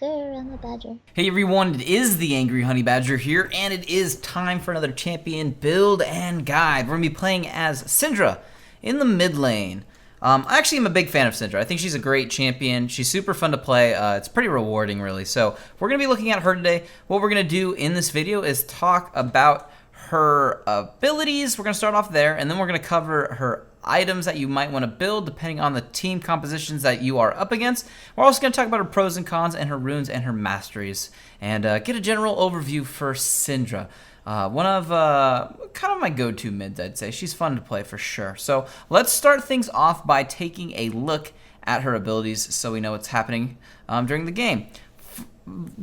TheAngryHoneyBadger. Hey everyone, it is the Angry Honey Badger here, and it is time for another champion build and guide. We're going to be playing as Syndra in the mid lane. I actually am a big fan of Syndra. I think she's a great champion. She's super fun to play. It's pretty rewarding, really. So we're going to be looking at her today. What we're going to do in this video is talk about her abilities. We're going to start off there, and then we're going to cover her items that you might want to build depending on the team compositions that you are up against. We're also going to talk about her pros and cons and her runes and her masteries, and get a general overview for Syndra. One of kind of my go-to mids, I'd say. She's fun to play for sure. So let's start things off by taking a look at her abilities so we know what's happening during the game.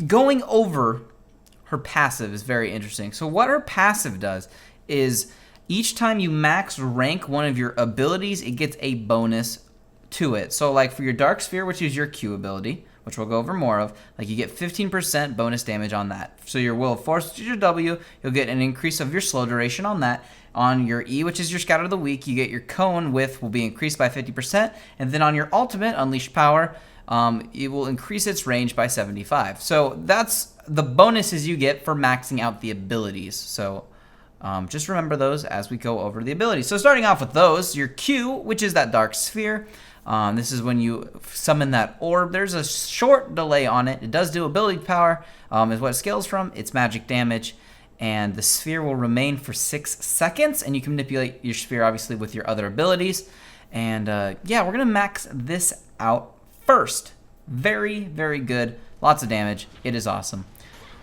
Going over her passive is very interesting. So what her passive does is each time you max rank one of your abilities, it gets a bonus to it. So like for your Dark Sphere, which is your Q ability, which we'll go over more of, like you get 15% bonus damage on that. So your Will of Force, which is your W, you'll get an increase of your slow duration on that. On your E, which is your Scatter of the Weak, you get your Cone width will be increased by 50%. And then on your ultimate, Unleashed Power, it will increase its range by 75. So that's the bonuses you get for maxing out the abilities. So just remember those as we go over the abilities. So starting off with those, your Q, which is that Dark Sphere. This is when you summon that orb. There's a short delay on it. It does do ability power, is what it scales from. It's magic damage, and the sphere will remain for 6 seconds, and you can manipulate your sphere, obviously, with your other abilities. And yeah, we're going to max this out first. Very, very good. Lots of damage. It is awesome.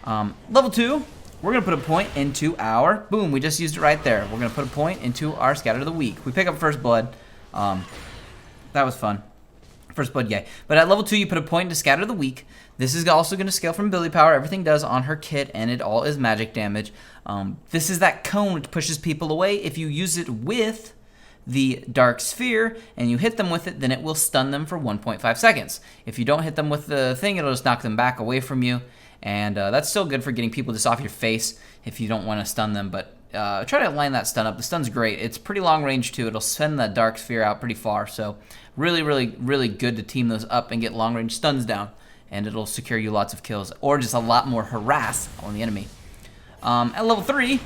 Level 2. We're going to put a point into our, boom, we just used it right there. We're going to put a point into our Scatter of the Weak. We pick up First Blood. That was fun. First Blood, yay. But at level 2, you put a point into Scatter of the Weak. This is also going to scale from ability power. Everything does on her kit, and it all is magic damage. This is that cone which pushes people away. If you use it with the Dark Sphere and you hit them with it, then it will stun them for 1.5 seconds. If you don't hit them with the thing, it'll just knock them back away from you. And that's still good for getting people just off your face if you don't want to stun them, but try to line that stun up. The stun's great. It's pretty long range too. It'll send that Dark Sphere out pretty far, so really, really, really good to team those up and get long range stuns down, and it'll secure you lots of kills, or just a lot more harass on the enemy. At level 3,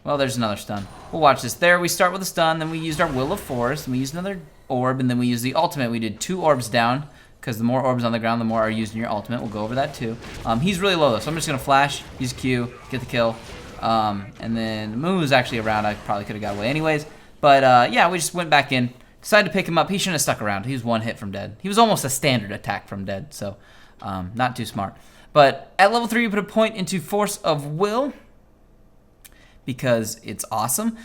well, there's another stun. We'll watch this. There, we start with a stun, then we used our Will of Force, and we used another orb, and then we used the ultimate. We did 2 orbs down, because the more orbs on the ground, the more are used in your ultimate. We'll go over that too. He's really low though, so I'm just gonna flash, use Q, get the kill. And then Moo was actually around. I probably could have got away anyways. But yeah, we just went back in, decided to pick him up. He shouldn't have stuck around. He was 1 hit from dead. He was almost a standard attack from dead, so not too smart. But at level 3, you put a point into Force of Will, because it's awesome.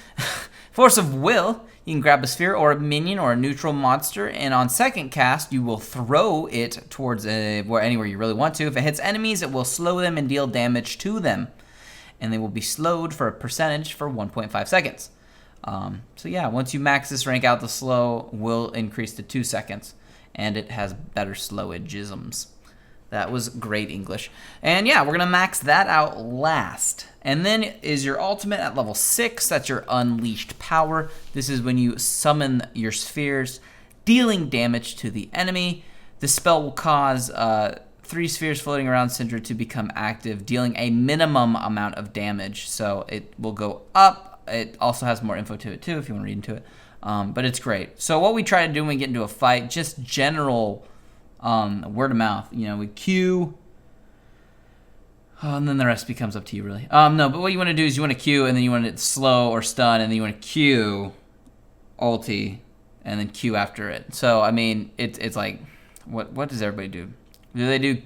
Force of Will, you can grab a sphere or a minion or a neutral monster, and on second cast, you will throw it towards anywhere you really want to. If it hits enemies, it will slow them and deal damage to them, and they will be slowed for a percentage for 1.5 seconds. So yeah, once you max this rank out, the slow will increase to 2 seconds, and it has better slowagisms. That was great English. And yeah, we're going to max that out last. And then is your ultimate at level 6. That's your Unleashed Power. This is when you summon your spheres, dealing damage to the enemy. The spell will cause 3 spheres floating around Syndra to become active, dealing a minimum amount of damage. So it will go up. It also has more info to it too if you want to read into it. But it's great. So what we try to do when we get into a fight, just general word of mouth, you know, we Q, and then the rest becomes up to you, really. No, but what you want to do is you want to Q, and then you want to slow or stun, and then you want to Q, ulti, and then Q after it. So, I mean, it's like, what does everybody do? Do they do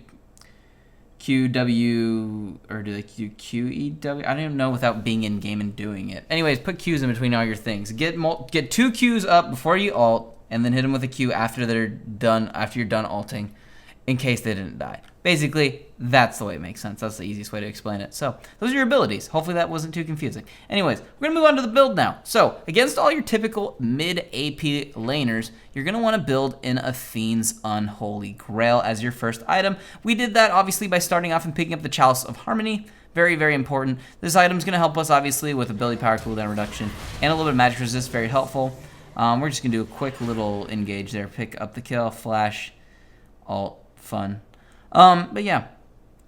QW, or do they do QEW? I don't even know without being in game and doing it. Anyways, put Qs in between all your things. Get 2 Qs up before you ult, and then hit them with a Q after they're done. After you're done ulting, in case they didn't die. Basically, that's the way it makes sense. That's the easiest way to explain it. So those are your abilities. Hopefully that wasn't too confusing. Anyways, we're gonna move on to the build now. So against all your typical mid AP laners, you're gonna want to build in Athene's Unholy Grail as your first item. We did that obviously by starting off and picking up the Chalice of Harmony. Very, very important. This item's gonna help us obviously with ability power, cooldown reduction, and a little bit of magic resist. Very helpful. We're just going to do a quick little engage there. Pick up the kill, flash, alt, fun. But yeah.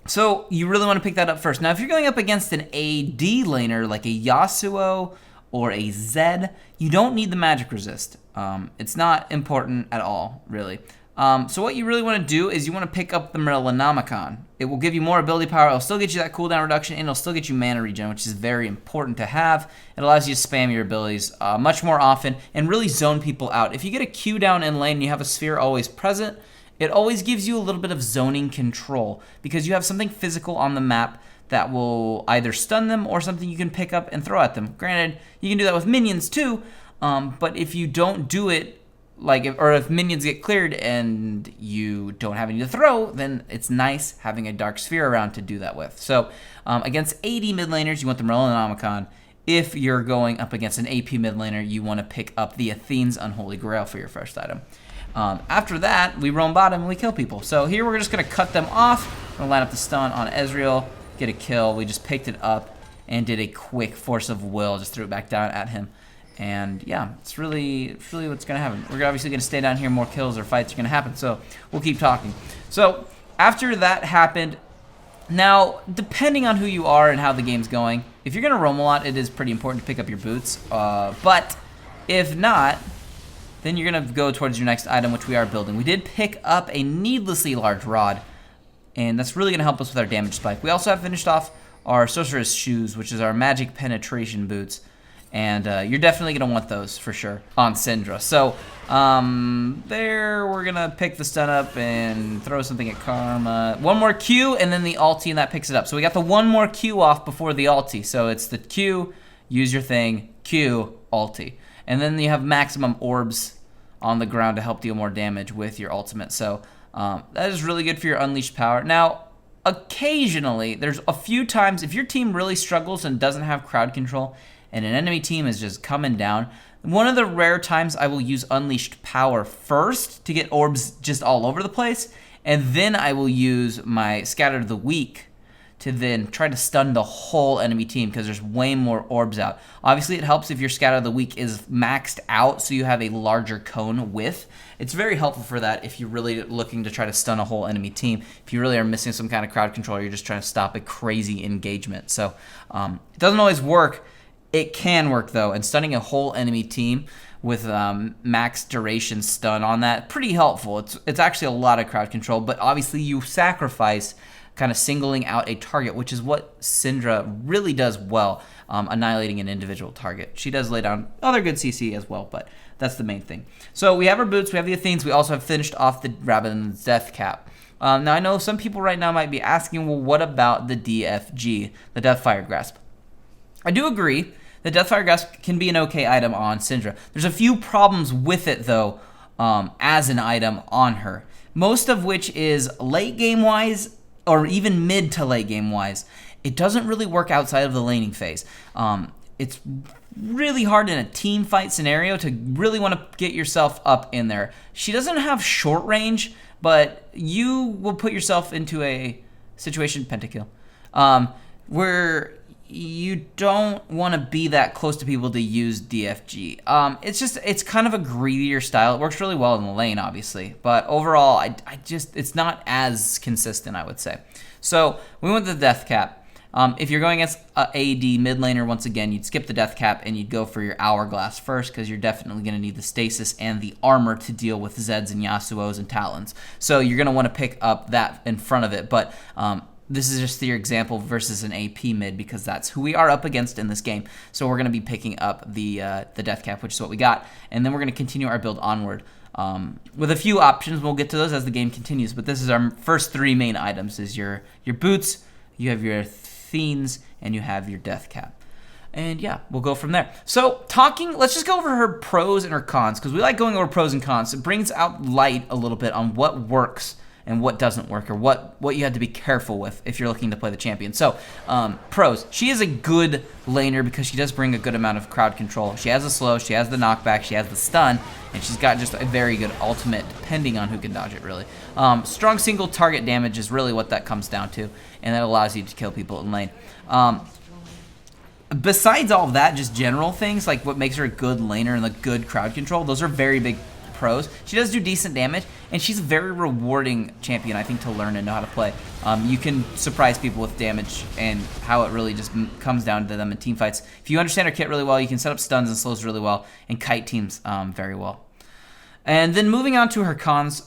So you really want to pick that up first. Now, if you're going up against an AD laner like a Yasuo or a Zed, you don't need the magic resist. It's not important at all, really. So what you really want to do is you want to pick up the Morellonomicon. It will give you more ability power. It'll still get you that cooldown reduction, and it'll still get you mana regen, which is very important to have. It allows you to spam your abilities much more often and really zone people out. If you get a Q down in lane and you have a sphere always present, it always gives you a little bit of zoning control because you have something physical on the map that will either stun them or something you can pick up and throw at them. Granted, you can do that with minions too, but if you don't do it, if minions get cleared and you don't have any to throw, then it's nice having a dark sphere around to do that with. So against AD mid laners, you want the Morellonomicon. If you're going up against an AP mid laner, you want to pick up the Athene's Unholy Grail for your first item. After that, we roam bottom and we kill people. So here we're just going to cut them off. We're going to line up the stun on Ezreal, get a kill. We just picked it up and did a quick force of will, just threw it back down at him. And yeah, it's really what's going to happen. We're obviously going to stay down here, more kills or fights are going to happen, so we'll keep talking. So after that happened, now depending on who you are and how the game's going, if you're going to roam a lot, it is pretty important to pick up your boots. But if not, then you're going to go towards your next item, which we are building. We did pick up a needlessly large rod, and that's really going to help us with our damage spike. We also have finished off our Sorcerer's Shoes, which is our magic penetration boots, and you're definitely going to want those for sure on Syndra. So there we're going to pick the stun up and throw something at Karma. One more Q, and then the ulti, and that picks it up. So we got the one more Q off before the ulti. So it's the Q, use your thing, Q, ulti. And then you have maximum orbs on the ground to help deal more damage with your ultimate. So that is really good for your unleashed power. Now, occasionally, there's a few times, if your team really struggles and doesn't have crowd control, and an enemy team is just coming down, one of the rare times I will use unleashed power first to get orbs just all over the place, and then I will use my Scatter the Weak to then try to stun the whole enemy team because there's way more orbs out. Obviously, it helps if your Scatter the Weak is maxed out so you have a larger cone width. It's very helpful for that if you're really looking to try to stun a whole enemy team. If you really are missing some kind of crowd control, or you're just trying to stop a crazy engagement. So it doesn't always work. It can work though, and stunning a whole enemy team with max duration stun on that, pretty helpful. It's actually a lot of crowd control, but obviously you sacrifice kind of singling out a target, which is what Syndra really does well, annihilating an individual target. She does lay down other good CC as well, but that's the main thing. So we have our boots, we have the Athenes, we also have finished off the Rabbit and the Deathcap. Now I know some people right now might be asking, well, what about the DFG, the Deathfire Grasp? I do agree that Deathfire Grasp can be an okay item on Syndra. There's a few problems with it though, as an item on her. Most of which is late game wise, or even mid to late game wise. It doesn't really work outside of the laning phase. It's really hard in a team fight scenario to really want to get yourself up in there. She doesn't have short range, but you will put yourself into a situation, pentakill, where you don't want to be that close to people to use DFG. It's kind of a greedier style. It works really well in the lane, obviously, but overall, it's not as consistent, I would say. So we went to the Deathcap. If you're going against AD mid laner, once again, you'd skip the Deathcap and you'd go for your Hourglass first because you're definitely going to need the stasis and the armor to deal with Zeds and Yasuos and Talons. So you're going to want to pick up that in front of it, but this is just your example versus an AP mid because that's who we are up against in this game. So we're going to be picking up the Deathcap, which is what we got, and then we're going to continue our build onward with a few options. We'll get to those as the game continues, but this is our first three main items: is your boots, you have your Athenes, and you have your Deathcap. And yeah, we'll go from there. So let's just go over her pros and her cons because we like going over pros and cons. It brings out light a little bit on what works and what doesn't work, or what you have to be careful with if you're looking to play the champion. So, pros. She is a good laner because she does bring a good amount of crowd control. She has the slow, she has the knockback, she has the stun, and she's got just a very good ultimate, depending on who can dodge it, really. Strong single target damage is really what that comes down to, and that allows you to kill people in lane. Besides all of that, just general things, like what makes her a good laner and the good crowd control, those are very big pros. She does do decent damage, and she's a very rewarding champion, I think, to learn and know how to play. You can surprise people with damage and how it really just comes down to them in team fights. If you understand her kit really well, you can set up stuns and slows really well and kite teams very well. And then moving on to her cons,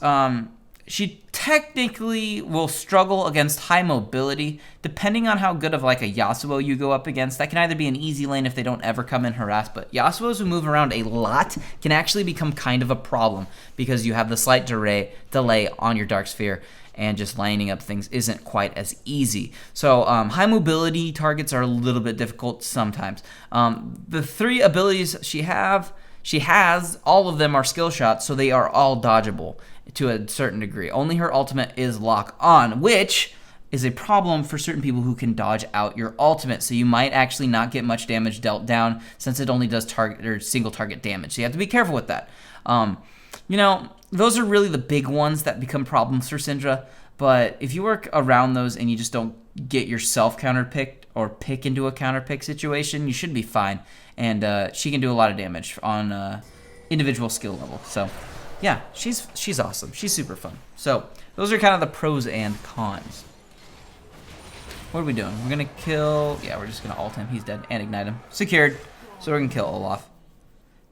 she technically will struggle against high mobility, depending on how good of like a Yasuo you go up against. That can either be an easy lane if they don't ever come in harass, but Yasuos who move around a lot can actually become kind of a problem because you have the slight delay on your Dark Sphere, and just lining up things isn't quite as easy. So high mobility targets are a little bit difficult sometimes. The 3 abilities she has, all of them are skill shots, so they are all dodgeable to a certain degree. Only her ultimate is lock on, which is a problem for certain people who can dodge out your ultimate. So you might actually not get much damage dealt down since it only does target or single target damage. So you have to be careful with that. You know, those are really the big ones that become problems for Syndra. But if you work around those and you just don't get yourself counterpicked or pick into a counterpick situation, you should be fine. And she can do a lot of damage on individual skill level. So yeah, she's awesome. She's super fun. So those are kind of the pros and cons. What are we doing? We're gonna kill. Yeah, we're just gonna ult him. He's dead. And ignite him. Secured. So we're gonna kill Olaf.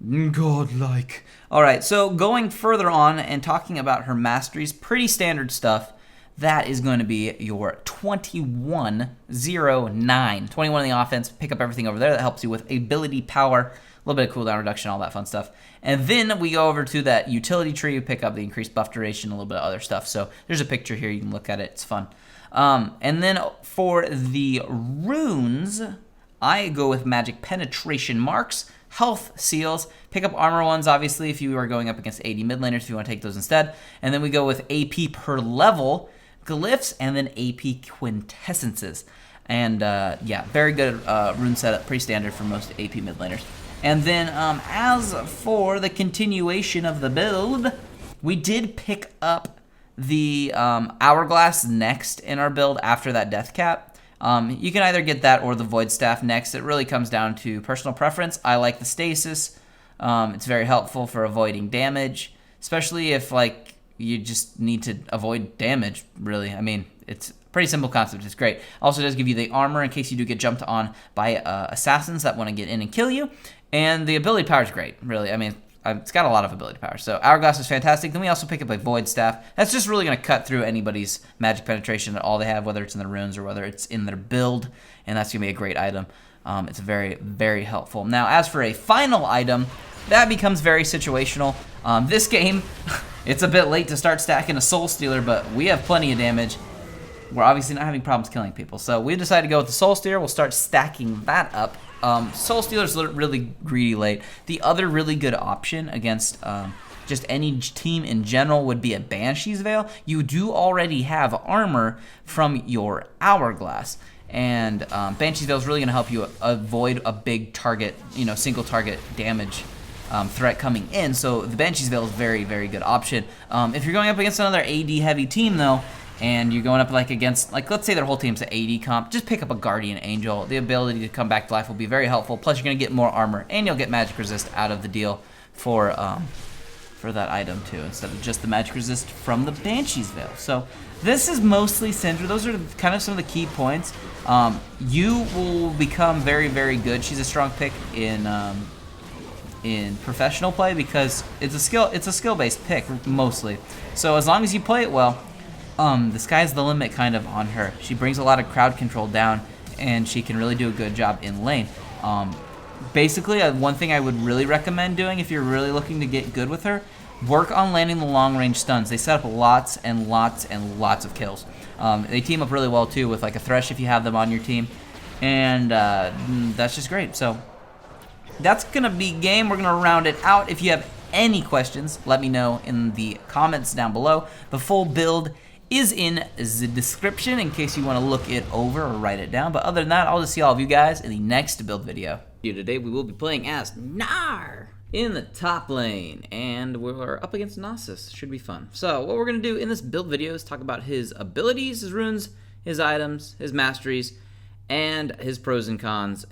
Godlike. All right. So going further on and talking about her masteries, pretty standard stuff. That is going to be your 21-0-9. 21 in the offense. Pick up everything over there. That helps you with ability power. A little bit of cooldown reduction, all that fun stuff. And then we go over to that utility tree. You pick up the increased buff duration, a little bit of other stuff. So there's a picture here. You can look at it. It's fun. And then for the runes, I go with magic penetration marks, health seals, pick up armor ones, obviously, if you are going up against AD mid laners, if you want to take those instead. And then we go with AP per level, glyphs, and then AP quintessences. And yeah, very good rune setup, pretty standard for most AP mid laners. And then as for the continuation of the build, we did pick up the Hourglass next in our build after that Deathcap. You can either get that or the Void Staff next. It really comes down to personal preference. I like the Stasis. It's very helpful for avoiding damage, especially if like you just need to avoid damage, really. I mean, it's a pretty simple concept. It's great. Also does give you the armor in case you do get jumped on by assassins that want to get in and kill you. And the ability power is great, really. I mean, it's got a lot of ability power. So Hourglass is fantastic. Then we also pick up a Void Staff. That's just really going to cut through anybody's magic penetration at all they have, whether it's in the runes or whether it's in their build. And that's going to be a great item. It's very, very helpful. Now, as for a final item, that becomes very situational. This game, it's a bit late to start stacking a Soul Stealer, but we have plenty of damage. We're obviously not having problems killing people. So we decided to go with the Soul Stealer. We'll start stacking that up. Soul Stealer's really greedy late. The other really good option against just any team in general would be a Banshee's Veil. You do already have armor from your Hourglass. And Banshee's Veil is really going to help you avoid a big target, single target damage threat coming in. So the Banshee's Veil is a very, very good option. If you're going up against another AD heavy team though, and you're going up against, let's say their whole team's an AD comp, just pick up a Guardian Angel. The ability to come back to life will be very helpful. Plus, you're going to get more armor, and you'll get magic resist out of the deal for that item too, instead of just the magic resist from the Banshee's Veil. So this is mostly Syndra. Those are kind of some of the key points. You will become very, very good. She's a strong pick in professional play because it's a skill-based pick mostly. So as long as you play it well, the sky's the limit kind of on her. She brings a lot of crowd control down, and she can really do a good job in lane. Basically, one thing I would really recommend doing if you're really looking to get good with her, work on landing the long-range stuns. They set up lots and lots and lots of kills. They team up really well, too, with like a Thresh if you have them on your team. And that's just great. So that's going to be game. We're going to round it out. If you have any questions, let me know in the comments down below. The full build is in the description in case you want to look it over or write it down. But other than that, I'll just see all of you guys in the next build video. Today we will be playing as Gnar in the top lane, and we're up against Nasus. Should be fun. So what we're going to do in this build video is talk about his abilities, his runes, his items, his masteries, and his pros and cons.